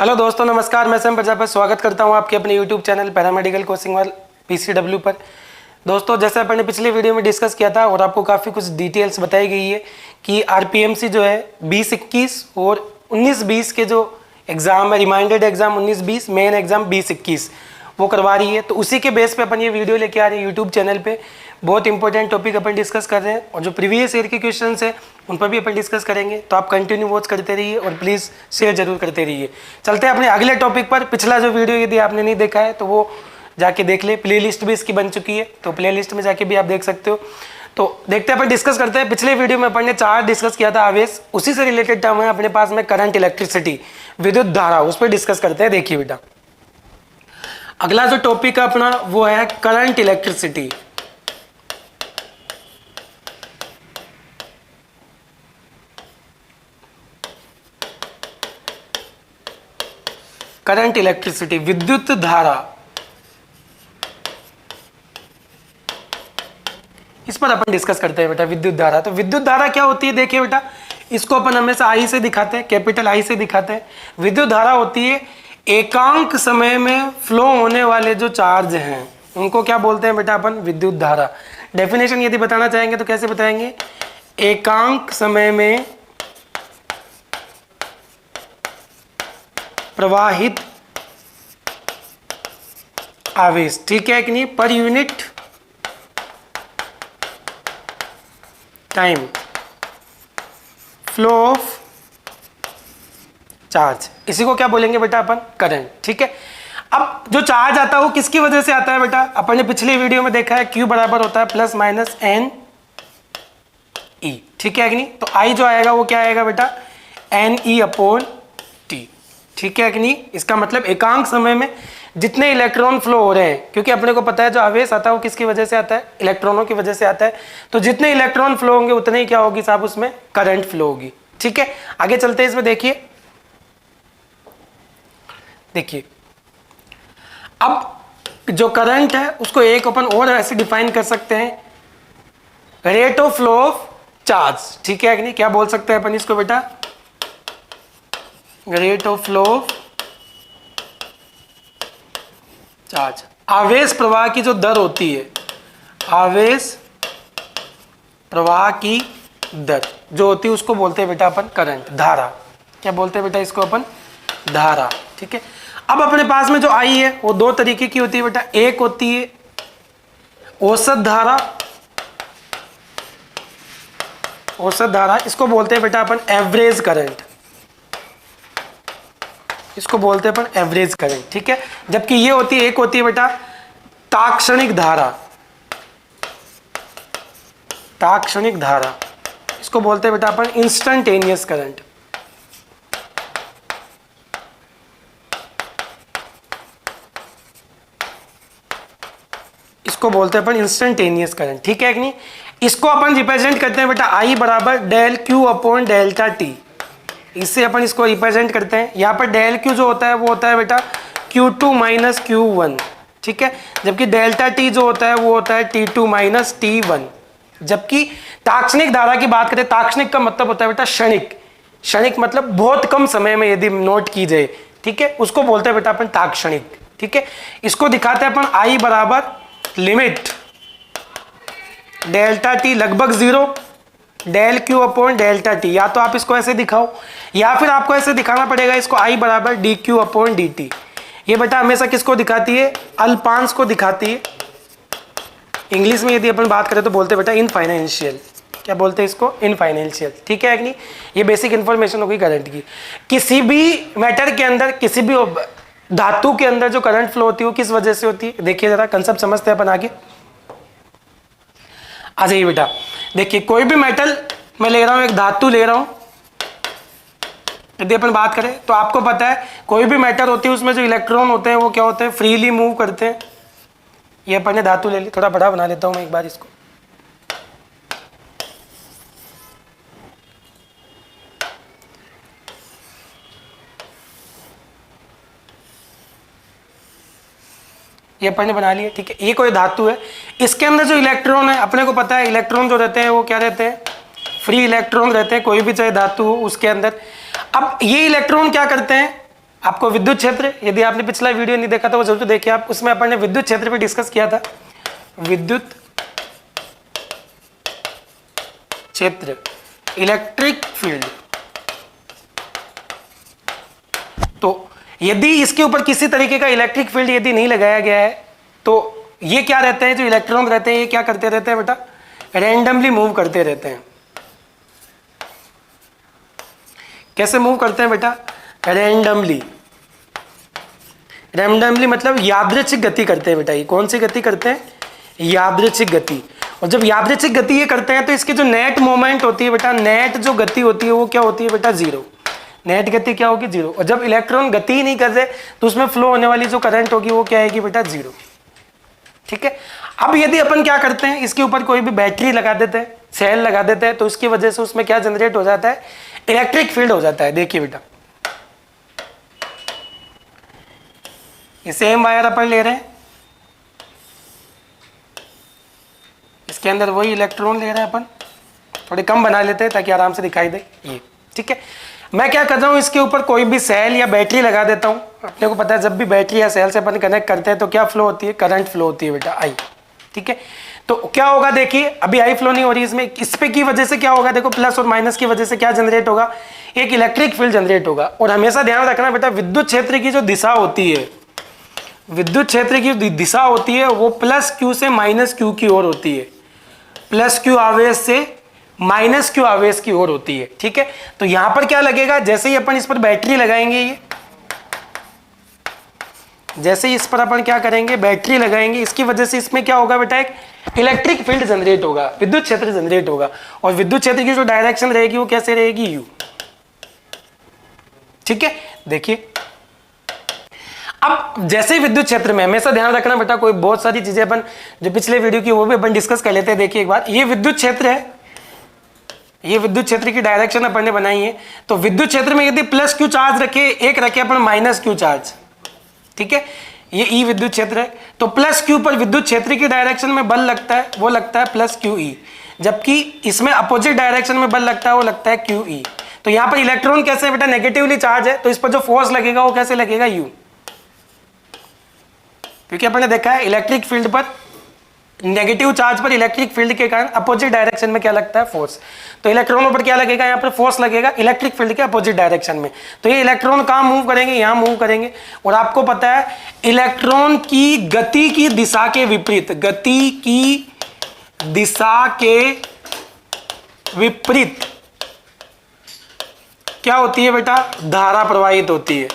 Hello दोस्तों, नमस्कार। मैं सैम प्रजापति स्वागत करता हूं आपके अपने यूट्यूब चैनल पैरामेडिकल कोचिंग वाल पीसीडब्ल्यू पर। दोस्तों, जैसे अपन ने पिछले वीडियो में डिस्कस किया था और आपको काफ़ी कुछ डिटेल्स बताई गई है कि आरपीएमसी जो है 2021 और 19-20 के जो एग्ज़ाम है, रिमाइंडेड एग्ज़ाम 19-20, मेन एग्ज़ाम 20-21 वो करवा रही है। तो उसी के बेस पे अपन ये वीडियो लेके आ रहे हैं यूट्यूब चैनल पे। बहुत इंपॉर्टेंट टॉपिक अपन डिस्कस कर रहे हैं और जो प्रीवियस ईयर के क्वेश्चन है उन पर भी अपन डिस्कस करेंगे। तो आप कंटिन्यू वॉच करते रहिए और प्लीज़ शेयर जरूर करते रहिए। चलते हैं अपने अगले टॉपिक पर। पिछला जो वीडियो यदि आपने नहीं देखा है तो वो जाके देख ले, प्लेलिस्ट भी इसकी बन चुकी है, तो प्लेलिस्ट में जाके भी आप देख सकते हो। तो देखते हैं, अपन डिस्कस करते हैं। पिछले वीडियो में अपन ने चार्ज डिस्कस किया था, आवेश, उसी से रिलेटेड टर्म है अपने पास में करंट, इलेक्ट्रिसिटी, विद्युत धारा, उस पर डिस्कस करते हैं। देखिए बेटा, अगला जो टॉपिक है अपना वो है करंट, इलेक्ट्रिसिटी। करंट, इलेक्ट्रिसिटी, विद्युत धारा, इस पर अपन डिस्कस करते हैं बेटा। विद्युत धारा, तो विद्युत धारा क्या होती है? देखिए बेटा, इसको अपन हमेशा आई से दिखाते हैं, कैपिटल आई से दिखाते हैं। विद्युत धारा होती है एकांक समय में फ्लो होने वाले जो चार्ज हैं उनको क्या बोलते हैं बेटा? अपन विद्युत धारा। डेफिनेशन यदि बताना चाहेंगे तो कैसे बताएंगे? एकांक समय में प्रवाहित आवेश, ठीक है कि नहीं, per unit time flow of charge, इसी को क्या बोलेंगे बेटा? अपन करंट। ठीक है, अब जो चार्ज आता है वो किसकी वजह से आता है बेटा? अपन ने पिछले वीडियो में देखा है Q बराबर होता है प्लस माइनस एन ई, ठीक है कि नहीं? तो I जो आएगा वो क्या आएगा बेटा? एन ई अपॉन टी, ठीक है कि नहीं? इसका मतलब एकांक समय में जितने इलेक्ट्रॉन फ्लो हो रहे हैं, क्योंकि अपने को पता है जो आवेश आता है वो किसकी वजह से आता है? इलेक्ट्रॉनों की वजह से आता है। तो जितने इलेक्ट्रॉन फ्लो होंगे उतने ही क्या होगी साहब? उसमें करंट फ्लो होगी। ठीक है, आगे चलते हैं। इसमें देखिए, अब जो करंट है उसको एक अपन और ऐसे डिफाइन कर सकते हैं, rate of flow of charge, ठीक है कि नहीं? क्या बोल सकते हैं अपन इसको बेटा? Rate of flow of charge, आवेश प्रवाह की जो दर होती है, आवेश प्रवाह की दर जो होती है उसको बोलते हैं बेटा अपन करंट, धारा। क्या बोलते हैं बेटा इसको? अपन धारा। ठीक है, अब अपने पास में जो आई है वो दो तरीके की होती है बेटा। एक होती है औसत धारा, औसत धारा, इसको बोलते हैं बेटा अपन एवरेज करंट, इसको बोलते हैं अपन एवरेज करंट। ठीक है, जबकि ये होती है, एक होती है बेटा तात्क्षणिक धारा, तात्क्षणिक धारा, इसको बोलते हैं बेटा अपन इंस्टेंटेनियस करंट। इसको बोलते हैं अपन इंस्टेंटेनियस करंट, ठीक है कि नहीं? इसको अपन रिप्रेजेंट करते हैं बेटा आई बराबर del Q upon delta T, इससे अपन इसको रिप्रेजेंट करते हैं। यहाँ पर डेल क्यू जो होता है वो होता है बेटा Q2 माइनस Q1, ठीक है, जबकि डेल्टा टी जो होता है वो होता है T2 माइनस T1। जबकि तात्क्षणिक धारा की बात करें, तात्क्षणिक का मतलब होता है बेटा क्षणिक, क्षणिक मतलब बहुत कम समय में यदि नोट की जाए, ठीक है, उसको बोलते हैं बेटा अपन तात्क्षणिक। ठीक है, इसको दिखाते हैं अपन आई बराबर लिमिट डेल्टा टी लगभग 0 del Q upon delta T. या तो आप इसको ऐसे दिखाओ या फिर आपको ऐसे दिखाना पड़ेगा इसको, आई बराबर D Q upon D T. ये बेटा हमेशा किसको दिखाती है? अल्पांश को दिखाती है। इंग्लिश में यदि अपन बात करें तो बोलते हैं बेटा इनफाइनेंशियल। क्या बोलते हैं इसको? इनफाइनेंशियल। ठीक है कि नहीं? ये बेसिक इंफॉर्मेशन होगी करंट की। किसी भी मैटर के अंदर, किसी भी धातु के अंदर जो करंट फ्लो होती है वो किस वजह से होती है? देखिए जरा कंसेप्ट समझते हैं अपन आगे। आ जाइए बेटा, देखिए कोई भी मेटल मैं ले रहा हूं, एक धातु ले रहा हूं, यदि अपन बात करें तो आपको पता है कोई भी मेटल होती है उसमें जो इलेक्ट्रॉन होते हैं वो क्या होते हैं? फ्रीली मूव करते हैं। ये अपन ने धातु ले ली, थोड़ा बड़ा बना लेता हूं मैं एक बार इसको। ये अपन ने बना लिया, ठीक है। ये कोई धातु है, इसके अंदर जो इलेक्ट्रॉन है अपने को पता है इलेक्ट्रॉन जो रहते हैं वो क्या रहते हैं? फ्री इलेक्ट्रॉन रहते हैं, कोई भी चाहे धातु हो उसके अंदर। अब ये इलेक्ट्रॉन क्या करते हैं? आपको विद्युत क्षेत्र, यदि आपने पिछला वीडियो नहीं देखा तो वो जरूर देखिए आप, उसमें अपन ने विद्युत क्षेत्र पे डिस्कस किया था। विद्युत क्षेत्र, इलेक्ट्रिक फील्ड। तो यदि इसके ऊपर किसी तरीके का इलेक्ट्रिक फील्ड यदि नहीं लगाया गया है तो ये क्या रहते हैं, जो इलेक्ट्रॉन रहते हैं ये क्या करते रहते हैं बेटा, रैंडमली मूव करते रहते हैं। कैसे मूव करते हैं बेटा, रैंडमली। रैंडमली मतलब यादृच्छिक गति करते हैं बेटा। ये कौन सी गति करते हैं, यादृच्छिक गति। और जब यादृच्छिक गति ये करते हैं तो इसकी जो नेट मोमेंट होती है बेटा, नेट जो गति होती है वो क्या होती है बेटा, जीरो। नेट गति क्या होगी, जीरो। और जब इलेक्ट्रॉन गति ही नहीं कर रहे तो उसमें फ्लो होने वाली जो करंट होगी वो क्या आएगी बेटा, जीरो। ठीक है। अब यदि अपन क्या करते हैं, इसके ऊपर कोई भी बैटरी लगा देते हैं, सेल लगा देते हैं, तो इसकी वजह से उसमें क्या जनरेट हो जाता है, इलेक्ट्रिक फील्ड हो जाता है। देखिए बेटा, ये सेम वायर अपन ले रहे हैं, इसके अंदर वही इलेक्ट्रॉन ले रहे हैं अपन, थोड़े कम बना लेते हैं ताकि आराम से दिखाई दे ये। ठीक है। मैं क्या कर रहा हूं, इसके ऊपर कोई भी सेल या बैटरी लगा देता हूं। अपने को पता है जब भी बैटरी या सेल से अपन कनेक्ट करते हैं तो क्या फ्लो होती है, करंट फ्लो होती है बेटा, आई। ठीक है। तो क्या होगा, देखिए अभी आई फ्लो नहीं हो रही इसमें, इस पे की वजह से क्या होगा, देखो प्लस और माइनस की वजह से क्या जनरेट होगा, एक इलेक्ट्रिक फील्ड जनरेट होगा। और हमेशा ध्यान रखना बेटा, विद्युत क्षेत्र की जो दिशा होती है, विद्युत क्षेत्र की दिशा होती है वो प्लस क्यू से माइनस क्यू की ओर होती है, प्लस क्यू आवेश से माइनस क्यू आवेश की ओर होती है। ठीक है। तो यहां पर क्या लगेगा, जैसे ही अपन इस पर बैटरी लगाएंगे, ये जैसे ही इस पर अपन क्या करेंगे, बैटरी लगाएंगे, इसकी वजह से इसमें क्या होगा बेटा, एक इलेक्ट्रिक फील्ड जनरेट होगा, विद्युत क्षेत्र जनरेट होगा। और विद्युत क्षेत्र की जो डायरेक्शन रहेगी वो कैसे रहेगी, यू। ठीक है। देखिए अब जैसे ही विद्युत क्षेत्र में, हमेशा ध्यान रखना बेटा, कोई बहुत सारी चीजें अपन जो पिछले वीडियो की वो भी अपन डिस्कस कर लेते हैं। देखिए एक बार, ये विद्युत क्षेत्र है, ये विद्युत क्षेत्र की डायरेक्शन अपन ने बनाई है। तो विद्युत क्षेत्र में यदि प्लस क्यू चार्ज रखे, एक रखे अपन माइनस क्यू चार्ज, ठीक है, ये ई विद्युत क्षेत्र है, तो प्लस क्यू पर विद्युत क्षेत्र की डायरेक्शन में बल लगता है, वो लगता है प्लस क्यू ई, जबकि इसमें अपोजिट डायरेक्शन में बल लगता है, वो लगता है क्यू ई। तो यहां पर इलेक्ट्रॉन कैसे है बेटा, नेगेटिवली चार्ज है, तो इस पर जो फोर्स लगेगा वो कैसे लगेगा, यू। क्योंकि अपन ने देखा है इलेक्ट्रिक फील्ड पर, नेगेटिव चार्ज पर इलेक्ट्रिक फील्ड के कारण अपोजिट डायरेक्शन में क्या लगता है, फोर्स। तो इलेक्ट्रॉनों पर क्या लगेगा, यहाँ पर फोर्स लगेगा इलेक्ट्रिक फील्ड के अपोजिट डायरेक्शन में। तो ये इलेक्ट्रॉन कहाँ मूव करेंगे, यहाँ मूव करेंगे। और आपको पता है इलेक्ट्रॉन की गति की दिशा के विपरीत, गति की दिशा के विपरीत क्या होती है बेटा, धारा प्रवाहित होती है।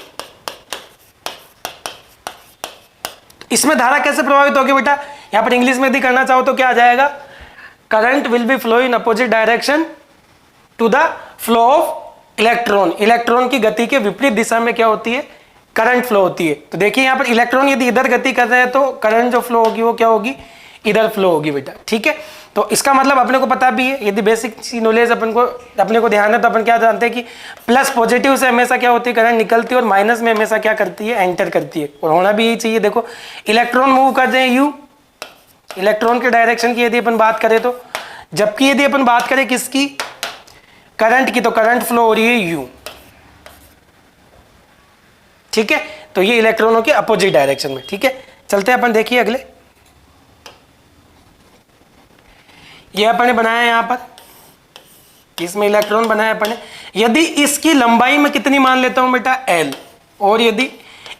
इसमें धारा कैसे प्रभावित होगी बेटा, यहां पर इंग्लिश में यदि करना चाहो तो क्या आ जाएगा, current will be flow in opposite direction to the flow of electron. Electron की गति के विपरीत दिशा में क्या होती है, करंट फ्लो होती है। तो देखिए यहां पर इलेक्ट्रॉन यदि इधर गति कर रहे हैं तो करंट जो फ्लो होगी वो क्या होगी, इधर फ्लो होगी बेटा। ठीक है। तो इसका मतलब अपने को पता भी है, यदि बेसिक नॉलेज अपने को ध्यान है तो अपन क्या जानते हैं कि प्लस पॉजिटिव से हमेशा क्या होती है, करंट निकलती है, और माइनस में हमेशा क्या करती है, एंटर करती है। और होना भी यही चाहिए। देखो इलेक्ट्रॉन मूव कर रहे हैं यू, इलेक्ट्रॉन के डायरेक्शन की यदि अपन बात करें तो, जबकि यदि अपन बात करें किसकी, करंट की, तो करंट फ्लो हो रही है यू। ठीक है। तो ये इलेक्ट्रॉनों के अपोजिट डायरेक्शन में। ठीक है। चलते हैं अपन, देखिए अगले, ये अपन ने बनाया है यहां पर, इसमें इलेक्ट्रॉन बनाया अपन ने। यदि इसकी लंबाई में कितनी मान लेता हूं बेटा, एल, और यदि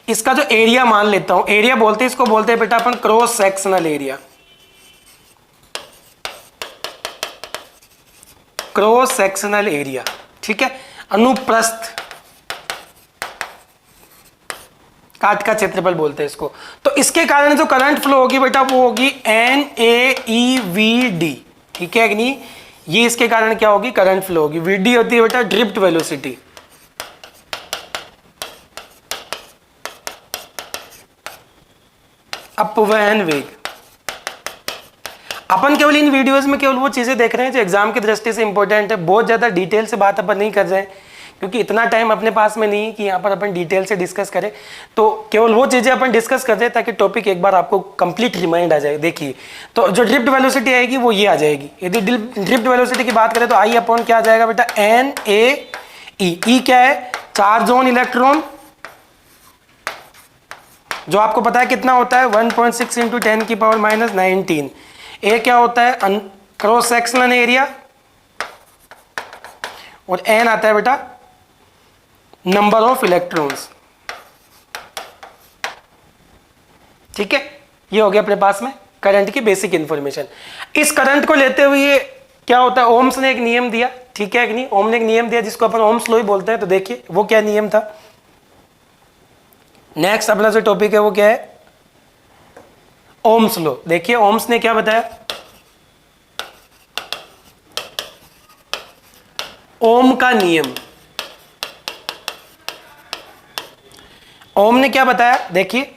इसका जो एरिया मान लेता हूं, एरिया बोलते हैं इसको, बोलते हैं बेटा अपन cross sectional area, cross sectional area. ठीक है। अनुप्रस्थ काट का क्षेत्रफल बोलते हैं इसको। तो इसके कारण जो करंट फ्लो होगी बेटा वो होगी NaEVD। ठीक है कि नहीं, ये इसके कारण क्या होगी, करंट फ्लो होगी। VD होती है बेटा ड्रिफ्ट वेलोसिटी, अपवहन वेग। अपन केवल इन वीडियोस में केवल वो चीजें देख रहे हैं जो एग्जाम की दृष्टि से इंपॉर्टेंट है। बहुत ज्यादा डिटेल से बात अपन नहीं कर रहे हैं क्योंकि इतना टाइम अपने पास में नहीं है कि यहाँ पर अपन डिटेल से डिस्कस करें। तो केवल वो चीजें अपन डिस्कस कर रहे हैं ताकि टॉपिक एक बार आपको कंप्लीट रिमाइंड आ जाए। देखिए तो जो ड्रिफ्ट वेलोसिटी आएगी वो ये आ जाएगी। यदि ड्रिफ्ट वेलोसिटी की बात करें तो आई अपॉन क्या आ जाएगा बेटा, NaE। ई क्या है, चार्ज ऑन इलेक्ट्रॉन जो आपको पता है कितना होता है 1.6 इंटू 10⁻⁻19। ए क्या होता है क्रॉस सेक्शनल एरिया और एन आता है बेटा नंबर ऑफ इलेक्ट्रॉन्स। ठीक है, ये हो गया अपने पास में करंट की बेसिक इंफॉर्मेशन। इस करंट को लेते हुए क्या होता है, ओम्स ने एक नियम दिया, ठीक है कि नहीं, ओम ने एक नियम दिया जिसको अपन ओम्स लॉ ही बोलते हैं। तो देखिए वो क्या नियम था। नेक्स्ट अपना जो टॉपिक है वो क्या है, ओम्स लॉ। देखिए ओम्स ने क्या बताया, ओम का नियम। ओम ने क्या बताया, देखिए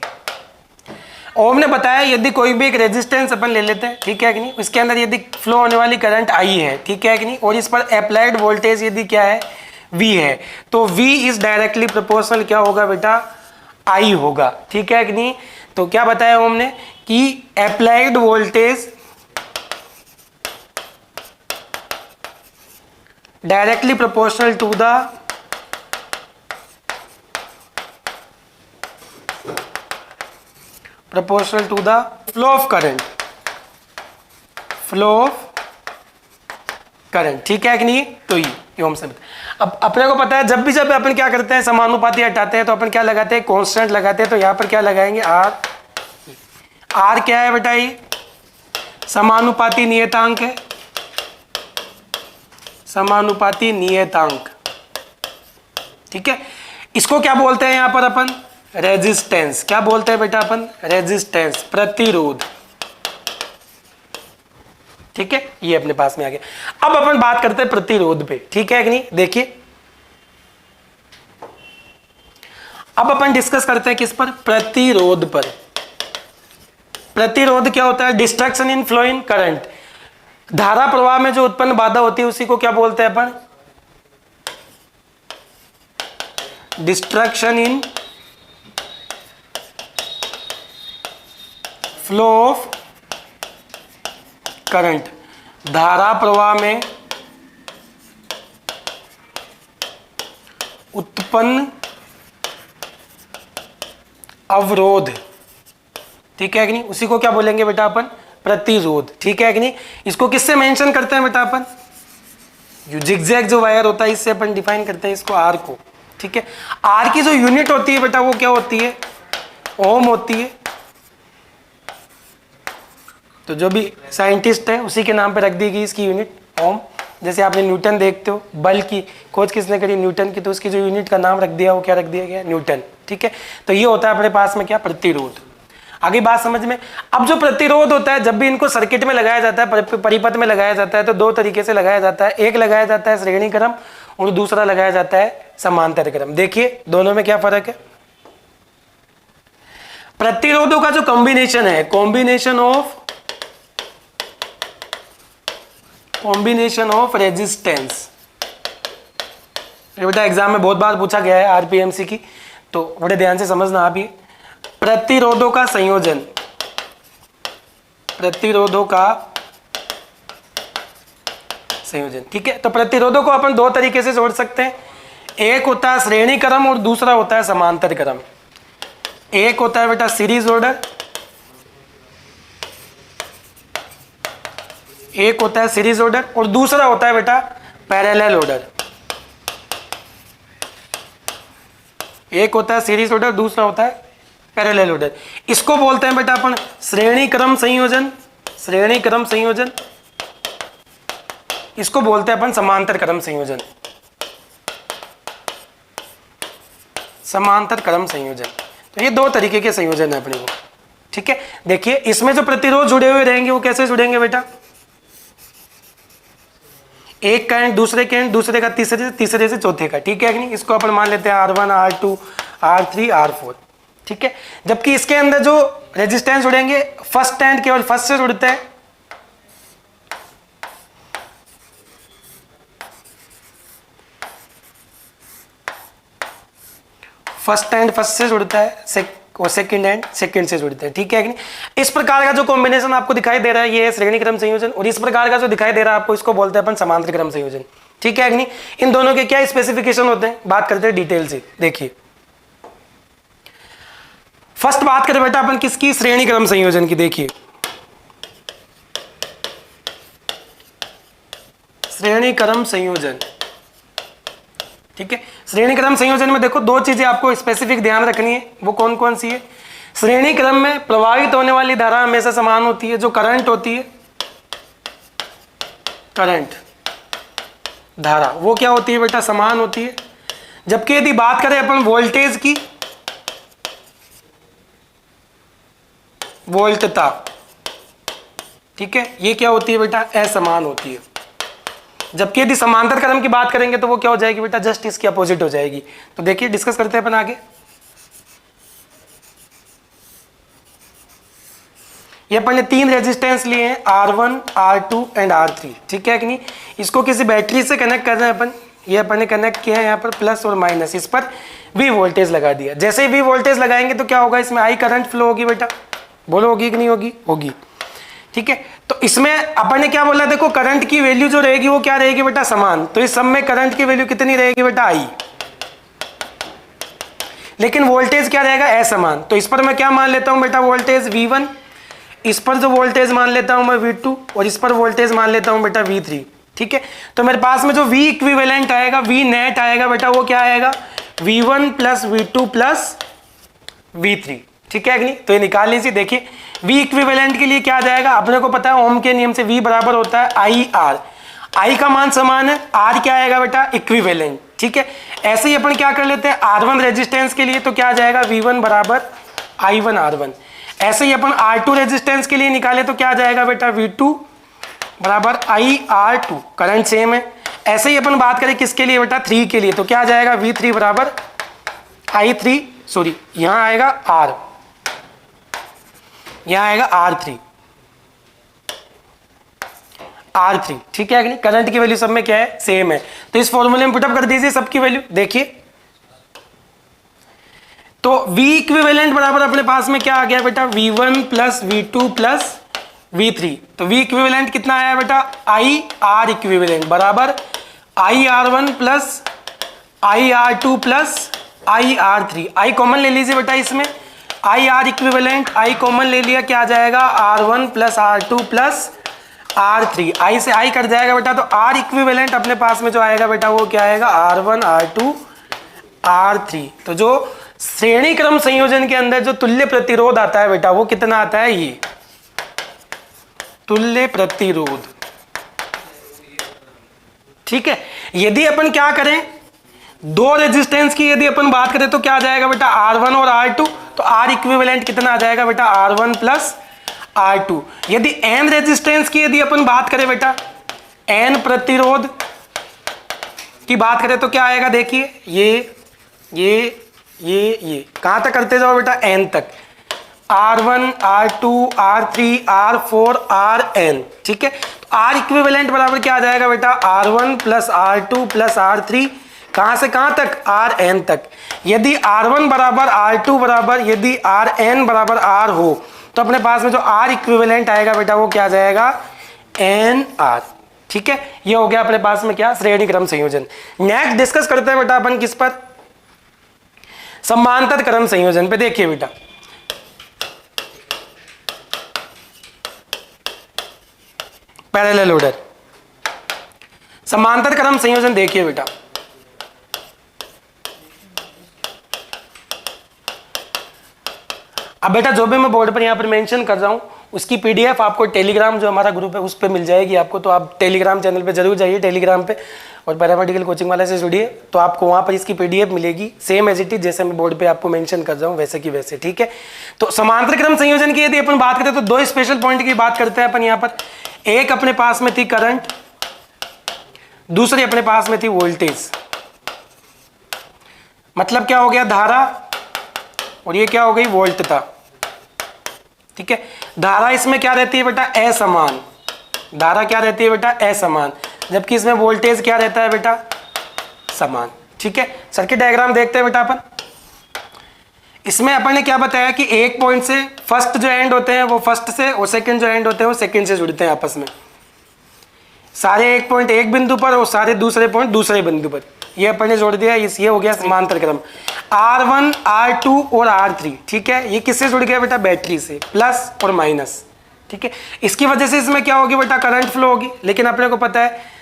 ओम ने बताया यदि कोई भी एक रेजिस्टेंस अपन ले लेते हैं, ठीक है कि नहीं, इसके अंदर यदि फ्लो होने वाली करंट आई है, ठीक है कि नहीं, और इस पर अप्लाइड वोल्टेज यदि क्या है V है, तो V इज डायरेक्टली प्रोपोर्शनल क्या होगा बेटा, I होगा। ठीक है कि नहीं। तो क्या बताया ओम ने कि applied voltage directly proportional to the flow of current, ठीक है कि नहीं। तो ये ओम से अब अपने को पता है जब भी अपन क्या करते हैं समानुपाती हटाते हैं तो अपन क्या लगाते हैं, कांस्टेंट लगाते हैं। तो यहां पर क्या लगाएंगे, आर क्या है बेटा, ये समानुपाती नियतांक है, समानुपाती नियतांक। ठीक है, इसको क्या बोलते हैं यहां पर अपन, रेजिस्टेंस। क्या बोलते हैं बेटा अपन, रेजिस्टेंस, प्रतिरोध। ठीक है, ये अपने पास में आ गया। अब अपन बात करते हैं प्रतिरोध पे, ठीक है कि नहीं। देखिए अब अपन डिस्कस करते हैं किस पर, प्रतिरोध पर। प्रतिरोध क्या होता है, डिस्ट्रक्शन इन फ्लोइंग करंट। धारा प्रवाह में जो उत्पन्न बाधा होती है उसी को क्या बोलते हैं अपन, destruction in flow of current. धारा प्रवाह में उत्पन्न अवरोध, ठीक है कि नहीं, उसी को क्या बोलेंगे बेटा अपन, प्रतिरोध। ठीक है कि नहीं। इसको किससे मेंशन करते हैं बेटा अपन, जिगजैग जो वायर होता है इससे अपन डिफाइन करते हैं इसको, आर को। ठीक है, आर की जो यूनिट होती है बेटा वो क्या होती है, ओम होती है। तो जो भी साइंटिस्ट है उसी के नाम पे रख दी गई इसकी यूनिट ओम। जैसे आपने न्यूटन देखते हो, बल की खोज किसने करी, न्यूटन की, तो उसकी जो यूनिट का नाम रख दिया वो क्या रख दिया गया, न्यूटन। ठीक है, तो ये होता है अपने पास में क्या, प्रतिरोध। आगे बात समझ में। अब जो प्रतिरोध होता है जब भी इनको सर्किट में लगाया जाता है, परिपथ में लगाया जाता है, तो दो तरीके से लगाया जाता है। एक लगाया जाता है श्रेणी क्रम और दूसरा लगाया जाता है समांतर क्रम। देखिए दोनों में क्या फर्क है। प्रतिरोधों का जो कॉम्बिनेशन है, कॉम्बिनेशन ऑफ रेजिस्टेंस, बेटा एग्जाम में बहुत बार पूछा गया है आरपीएमसी की, तो बड़े ध्यान से समझना आप ये। प्रतिरोधों का संयोजन, प्रतिरोधों का संयोजन। ठीक है, तो प्रतिरोधों को अपन दो तरीके से जोड़ सकते हैं। एक होता है श्रेणी क्रम और दूसरा होता है समांतर क्रम। एक होता है बेटा सीरीज ऑर्डर, एक होता है सीरीज ऑर्डर और दूसरा होता है बेटा पैरेलल ऑर्डर। एक होता है सीरीज ऑर्डर, दूसरा होता है पैरेलल ऑर्डर। इसको बोलते हैं बेटा अपन श्रेणी क्रम संयोजन, श्रेणी क्रम संयोजन। इसको बोलते हैं अपन समांतर क्रम संयोजन, समांतर क्रम संयोजन। तो ये दो तरीके के संयोजन है अपने को। ठीक है, देखिए इसमें जो प्रतिरोध जुड़े हुए रहेंगे वो कैसे जुड़ेंगे बेटा, एक का एंड दूसरे के एंड, दूसरे का तीसरे, तीसरे से चौथे का। ठीक है कि नहीं। इसको अपन मान लेते हैं R1, R2, R3, R4। ठीक है, जबकि इसके अंदर जो रेजिस्टेंस जुड़ेंगे फर्स्ट एंड केवल फर्स्ट से जुड़ते हैं, फर्स्ट एंड फर्स्ट से जुड़ता है और सेकंड एंड सेकंड से जुड़ते हैं। ठीक है कि नहीं। इस प्रकार का जो कॉम्बिनेशन आपको दिखाई दे रहा है ये है श्रेणी क्रम संयोजन, और इस प्रकार का जो दिखाई दे रहा है आपको इसको बोलते हैं अपन समांतर क्रम संयोजन। ठीक है कि नहीं। इन दोनों के क्या स्पेसिफिकेशन होते हैं, बात करते हैं डिटेल से। देखिए फर्स्ट बात करें बेटा अपन किसकी, श्रेणी क्रम संयोजन की। देखिए श्रेणी क्रम संयोजन, ठीक है। श्रेणी क्रम संयोजन में देखो दो चीजें आपको स्पेसिफिक ध्यान रखनी है, वो कौन कौन सी है। श्रेणी क्रम में प्रवाहित होने वाली धारा हमेशा समान होती है, जो करंट होती है, करंट धारा वो क्या होती है बेटा, समान होती है। जबकि यदि बात करें अपन वोल्टेज की, वोल्टता, ठीक है, ये क्या होती है बेटा, असमान होती है। जबकि यदि समांतर क्रम की बात करेंगे तो वो क्या हो जाएगी बेटा, जस्ट इसकी अपोजिट हो जाएगी। तो देखिए डिस्कस करते हैं अपन आगे। ये अपन ने 3 रेजिस्टेंस लिए हैं, R1, R2 एंड R3, ठीक है कि नहीं। इसको किसी बैटरी से कनेक्ट कर रहे हैं अपन, ये अपन ने कनेक्ट किया है यहाँ पर प्लस और माइनस, इस पर V वोल्टेज लगा दिया। जैसे ही V वोल्टेज लगाएंगे तो क्या होगा, इसमें I करंट फ्लो होगी बेटा, बोलो होगी कि नहीं होगी, होगी, ठीक है। तो इसमें अपन ने क्या बोला, देखो करंट की वैल्यू जो रहेगी वो क्या रहेगी बेटा, समान। तो इस सब में करंट की वैल्यू कितनी रहेगी बेटा, I, लेकिन वोल्टेज क्या रहेगा, असमान। तो इस पर मैं क्या मान लेता हूं बेटा, वोल्टेज V1, इस पर जो वोल्टेज मान लेता हूं मैं V2, और इस पर वोल्टेज मान लेता हूं बेटा V3, ठीक है। तो मेरे पास में जो V इक्विवेलेंट आएगा, V नेट आएगा बेटा, वो क्या आएगा, V1 plus V2 plus V3, ठीक है कि नहीं। तो ये निकाल लीजिए। देखिए V इक्विवेलेंट के लिए क्या आ जाएगा, अपने को पता है ओम के नियम से V बराबर होता है IR, I का मान समान है, R क्या आएगा बेटा, इक्विवेलेंट, ठीक है। ऐसे ही अपन क्या कर लेते हैं, R1 रेजिस्टेंस के लिए तो क्या आ जाएगा, V1 बराबर I1 R1। ऐसे ही अपन R2 रेजिस्टेंस के लिए निकाले तो क्या आ जाएगा बेटा, V2 बराबर IR2, करंट सेम है। ऐसे ही अपन बात करें किसके लिए बेटा, 3 के लिए, तो क्या आ जाएगा, V3 बराबर I3, सॉरी यहां आएगा R, यहां आएगा R3, ठीक है कि नहीं। करंट की वैल्यू सब में क्या है, सेम है। तो इस फॉर्मूले में पुटअप कर दीजिए सबकी वैल्यू। देखिए तो V इक्विवेलेंट बराबर अपने पास में क्या आ गया बेटा, V1 plus V2 plus V3। तो V इक्विवेलेंट कितना आया बेटा, IR इक्विवेलेंट बराबर IR1 plus IR2 plus IR3। I common ले लीजिए बेटा, इसमें IR इक्विवेलेंट I कॉमन ले लिया, क्या आ जाएगा, R1 plus R2 plus R3। I से I कट जाएगा बेटा, तो R इक्विवेलेंट अपने पास में जो आएगा बेटा वो क्या आएगा, R1 R2 R3। तो जो श्रेणी क्रम संयोजन के अंदर जो तुल्य प्रतिरोध आता है बेटा, वो कितना आता है, ये तुल्य प्रतिरोध, ठीक है। यदि अपन क्या करें, दो रेजिस्टेंस की यदि अपन बात करें तो क्या आ जाएगा बेटा, R1 और R2। तो R इक्विवेलेंट कितना आ जाएगा बेटा, R1 प्लस R2। यदि N रेजिस्टेंस की यदि अपन बात करें बेटा, N प्रतिरोध की बात करें तो क्या आएगा, देखिए ये कहां तक करते जाओ बेटा, N तक, R1 R2 R3 R4 Rn, ठीक है। तो R इक्विवेलेंट बराबर क्या आ जाएगा बेटा, R1 plus R2 plus R3, कहां से कहां तक, Rn तक। यदि R1 बराबर R2 बराबर यदि Rn बराबर R हो तो अपने पास में जो R इक्विवेलेंट आएगा बेटा वो क्या आ जाएगा, NR, ठीक है। ये हो गया अपने पास में क्या, श्रेणी क्रम संयोजन। नेक्स्ट डिस्कस करते हैं बेटा अपन किस पर, समांतर क्रम संयोजन पे। देखिए बेटा पैरेलल लोडर, समांतर क्रम संयोजन। देखिए बेटा अब बेटा जो भी मैं बोर्ड पर यहाँ पर मेंशन कर रहा हूँ उसकी पीडीएफ आपको टेलीग्राम जो हमारा ग्रुप है उस पर मिल जाएगी आपको। तो आप टेलीग्राम चैनल पे जरूर जाइए, टेलीग्राम पे, और पैरामेडिकल कोचिंग वाले से जुड़िए, तो आपको वहाँ पर इसकी पीडीएफ मिलेगी, सेम एज इट इज जैसे मैं बोर्ड पे आपको मेंशन कर रहा हूँ वैसे की वैसे, ठीक है। तो समांतर क्रम संयोजन की यदि अपन बात करते हैं तो दो स्पेशल पॉइंट की बात करते हैं अपन यहाँ पर। एक अपने पास में थी करंट, दूसरी अपने पास में थी वोल्टेज। मतलब क्या हो गया, धारा, और ये क्या हो गई, वोल्टता, ठीक है। धारा इसमें क्या रहती है बेटा, असमान, धारा क्या रहती है बेटा, असमान, जबकि इसमें वोल्टेज क्या रहता है बेटा, समान, ठीक है। सर्किट डायग्राम देखते हैं बेटा अपन। इसमें अपन ने क्या बताया कि एक पॉइंट से फर्स्ट जो एंड होते हैं वो फर्स्ट से, और सेकंड जो एंड होते हैं वो सेकंड से जुड़ते हैं आपस में। सारे एक पॉइंट एक बिंदु पर और सारे दूसरे पॉइंट दूसरे बिंदु पर, ये अपन ने जोड़ दिया, ये हो गया समांतर क्रम। R1 R2 और R3, ठीक है। ये किससे जुड़ गया बेटा? बैटरी से, प्लस और माइनस, ठीक है। इसकी वजह से इसमें क्या होगी बेटा? करंट फ्लो होगी। लेकिन अपने को पता है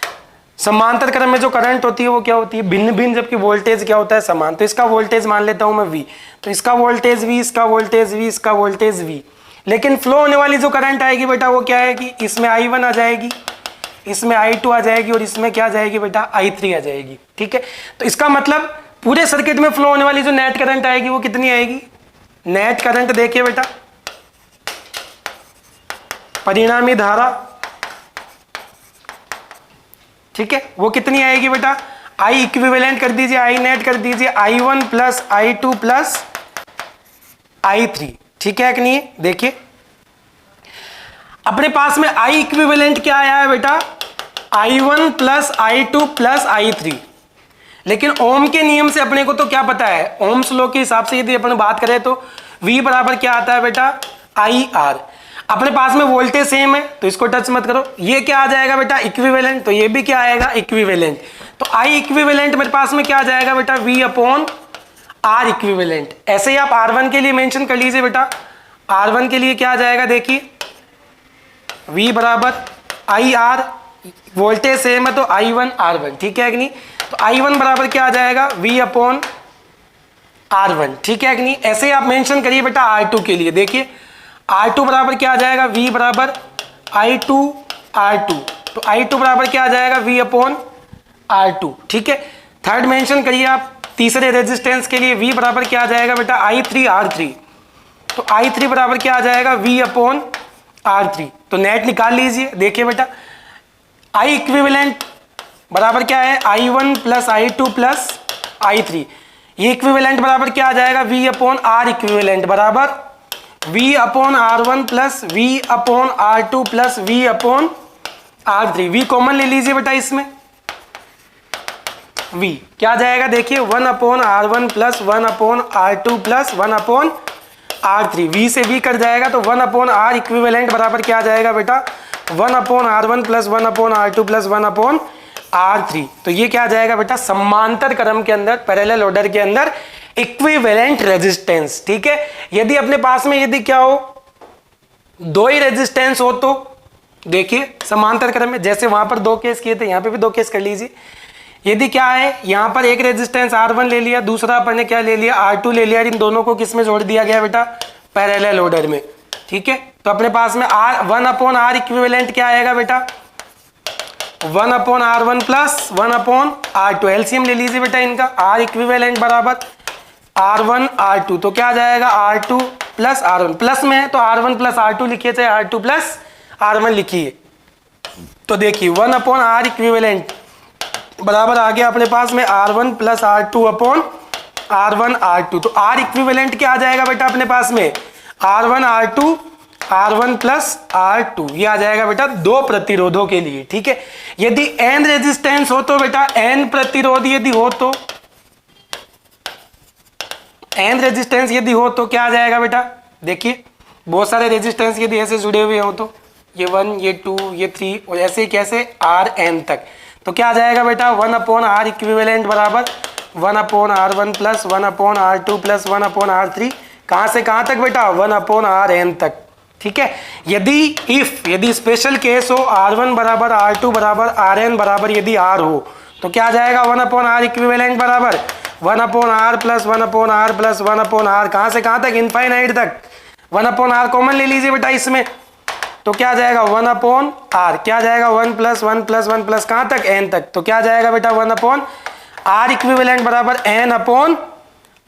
समांतर क्रम में जो करंट होती है वो क्या होती है? भिन्न भिन्न, जबकि वोल्टेज क्या होता है? समान। तो इसका वोल्टेज मान लेता हूं मैं V, तो इसका वोल्टेज V, इसका वोल्टेज V, इसका वोल्टेज V। लेकिन फ्लो होने वाली जो करंट आएगी बेटा वो क्या आएगी? इसमें I1 आ जाएगी, इसमें I2 आ जाएगी और इसमें क्या आ जाएगी बेटा? I3 आ जाएगी, ठीक है। तो इसका मतलब पूरे सर्किट में फ्लो होने वाली जो नेट करंट आएगी वो कितनी आएगी? नेट करंट देखिए बेटा, परिणामी धारा, ठीक है, वो कितनी आएगी बेटा? I इक्विवेलेंट कर दीजिए, I नेट कर दीजिए, I1 plus I2 plus I3, ठीक है कि नहीं? देखिए अपने पास में I इक्विवेलेंट क्या आया है बेटा? I1 plus I2 plus I3। लेकिन ओम के नियम से अपने को तो क्या पता है? ओम्स लॉ के हिसाब से यदि अपन बात करें तो V बराबर क्या आता है बेटा? IR। अपने पास में वोल्टेज सेम है तो इसको टच मत करो। ये क्या आ जाएगा बेटा? इक्विवेलेंट। तो ये भी क्या आएगा? इक्विवेलेंट। तो I इक्विवेलेंट मेरे पास में क्या आ जाएगा बेटा? V upon R equivalent. ऐसे ही आप R1 के लिए मेंशन कर लीजिए बेटा। R1 के लिए क्या आ जाएगा? देखिए V बराबर IR, वोल्टेज सेम है तो I1 R1, ठीक है कि नहीं? तो I1 बराबर क्या आ जाएगा? V अपॉन R1, ठीक है कि नहीं? ऐसे आप मेंशन करिए बेटा R2 के लिए। देखिए R2 बराबर क्या आ जाएगा? V बराबर I2 R2। तो I2 बराबर क्या आ जाएगा? V अपॉन R2, ठीक है। थर्ड मेंशन करिए आप तीसरे रेजिस्टेंस के लिए। V बराबर क्या आ जाएगा बेटा? I3 R3। तो I3 बराबर क्या आ जाएगा? V upon R3। तो नेट निकाल लीजिए। देखिए बेटा I इक्विवेलेंट बराबर क्या है? I1 plus I2 plus I3। ये इक्विवेलेंट बराबर क्या आ जाएगा? V अपॉन R इक्विवेलेंट बराबर V upon R1 plus V upon R2 plus V upon R3। V common ले लीजिए बेटा इसमें। V क्या आ जाएगा? देखिए 1 upon R1 plus 1 upon R2 plus 1 upon R3। V से V कट जाएगा तो 1 अपॉन R इक्विवेलेंट बराबर क्या आ जाएगा बेटा? 1 upon R1 plus 1 upon R2 plus 1 upon R3। तो ये क्या आ जाएगा बेटा? समांतर क्रम के अंदर, पैरेलल ऑर्डर के अंदर इक्विवेलेंट रेजिस्टेंस, ठीक है। यदि अपने पास में यदि क्या हो? दो ही रेजिस्टेंस हो तो देखिए समांतर क्रम में, जैसे वहां पर दो केस किए थे यहां पे भी दो केस कर लीजिए। यदि क्या है, यहां पर एक रेजिस्टेंस R1 ले लिया, दूसरा अपन ने क्या ले लिया? R2 ले लिया। इन दोनों को किस में जोड़ दिया गया बेटा? पैरेलल ऑर्डर में, ठीक है। तो अपने पास में R1 अपॉन R इक्विवेलेंट क्या आएगा बेटा? 1 upon R1 plus 1 upon R2। LCM ले लीजिए बेटा इनका। R इक्विवेलेंट बराबर R1 R2। तो क्या आ जाएगा? R2 प्लस R1, प्लस में है तो R1 प्लस R2 लिखिए, चाहे R2 प्लस R1 लिखिए। तो देखिए 1 अपॉन R इक्विवेलेंट बराबर आ गया अपने पास में R1 plus R2 upon R1 R2। तो R इक्विवेलेंट क्या आ जाएगा बेटा अपने पास में? R1 R2 R1 plus R2। ये आ जाएगा बेटा दो प्रतिरोधों के लिए, ठीक है। यदि N रेजिस्टेंस हो तो बेटा N प्रतिरोध यदि हो तो, N रेजिस्टेंस यदि हो तो क्या आ जाएगा बेटा? देखिए बहुत सारे रेजिस्टेंस यदि ऐसे जुड़े हुए हो तो ये 1, ये 2, ये 3 और ऐसे कैसे Rn तक। तो क्या आ जाएगा बेटा? 1 अपॉन R इक्विवेलेंट बराबर 1 upon R1 plus 1 upon R2 plus 1 upon R3। कहां से कहां तक बेटा? 1 अपॉन Rn तक, ठीक है। यदि स्पेशल केस हो R1 बराबर R2 बराबर Rn बराबर यदि R हो तो क्या आ जाएगा? 1 अपॉन R इक्विवेलेंट बराबर 1 upon R plus 1 upon R plus 1 upon R। कहां से कहां तक? इनफाइनाइट तक। 1 अपॉन R कॉमन ले लीजिए बेटा इसमें, तो क्या आ जाएगा? 1 अपॉन R। क्या आ जाएगा? 1 प्लस 1 प्लस 1 प्लस कहां तक? N तक। तो क्या आ जाएगा बेटा? 1 अपॉन R इक्विवेलेंट बराबर N अपॉन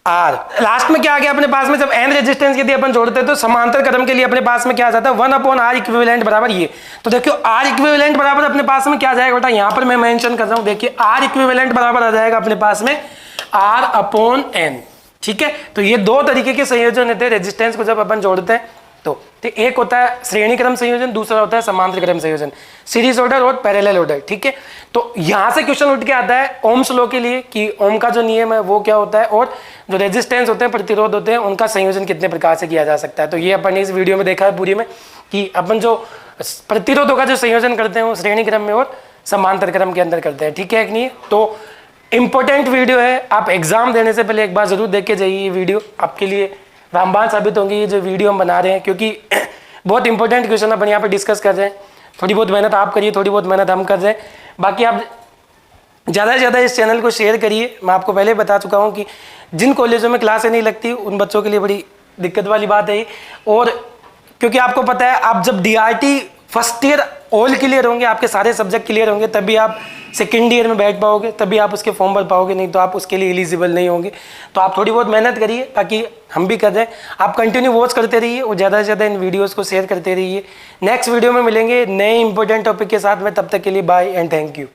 R। लास्ट में क्या आ गया अपने पास में? जब N रेजिस्टेंस यदि अपन जोड़ते हैं तो समांतर क्रम के लिए अपने पास में क्या आ जाता है? 1 अपॉन R इक्विवेलेंट बराबर ये। तो देखियो R इक्विवेलेंट बराबर अपने पास में क्या आ जाएगा बेटा? यहां पर मैं मेंशन कर रहा हूं। देखिए R इक्विवेलेंट बराबर आ जाएगा अपने पास में R अपॉन N, ठीक है। तो ये दो तरीके के संयोजन होते हैं रेजिस्टेंस को जब अपन जोड़ते हैं तो एक होता है श्रेणी क्रम संयोजन, दूसरा होता है समांतर क्रम संयोजन, सीरीज ऑर्डर और पैरेलल ऑर्डर, ठीक है। तो यहां से क्वेश्चन उठ के आता है ओम्स लॉ के लिए कि ओम का जो नियम है वो क्या होता है और जो रेजिस्टेंस होते हैं, प्रतिरोध होते हैं, उनका संयोजन कितने प्रकार से किया जा सकता है। तो ये अपन ने इस वीडियो में देखा है पूरी में कि अपन जो प्रतिरोधों का जो संयोजन करते हैं वो श्रेणी क्रम में और समांतर क्रम के अंदर करते हैं, ठीक है कि नहीं। तो इम्पोर्टेंट वीडियो है, आप एग्ज़ाम देने से पहले एक बार ज़रूर देख के जाइए। ये वीडियो आपके लिए रामबाण साबित होंगी, ये जो वीडियो हम बना रहे हैं, क्योंकि बहुत इंपॉर्टेंट क्वेश्चन अपन यहाँ पे डिस्कस कर रहे हैं। थोड़ी बहुत मेहनत आप करिए, थोड़ी बहुत मेहनत हम कर रहे हैं। बाकी आप ज़्यादा से ज़्यादा इस चैनल को शेयर करिए। मैं आपको पहले बता चुका हूँ कि जिन कॉलेजों में क्लासें नहीं लगती उन बच्चों के लिए बड़ी दिक्कत वाली बात है ये। और क्योंकि आपको पता है, आप जब DRT first year all clear होंगे, आपके सारे सब्जेक्ट क्लियर होंगे, तभी आप सेकेंड ईयर में बैठ पाओगे, तभी आप उसके फॉर्म भर पाओगे, नहीं तो आप उसके लिए एलिजिबल नहीं होंगे। तो आप थोड़ी बहुत मेहनत करिए, ताकि हम भी कर रहे हैं। आप कंटिन्यू वॉच करते रहिए और ज़्यादा से ज़्यादा इन वीडियोज़ को शेयर करते रहिए। नेक्स्ट वीडियो में मिलेंगे नए इंपॉर्टेंट टॉपिक के साथ में, तब तक के लिए बाय एंड थैंक यू।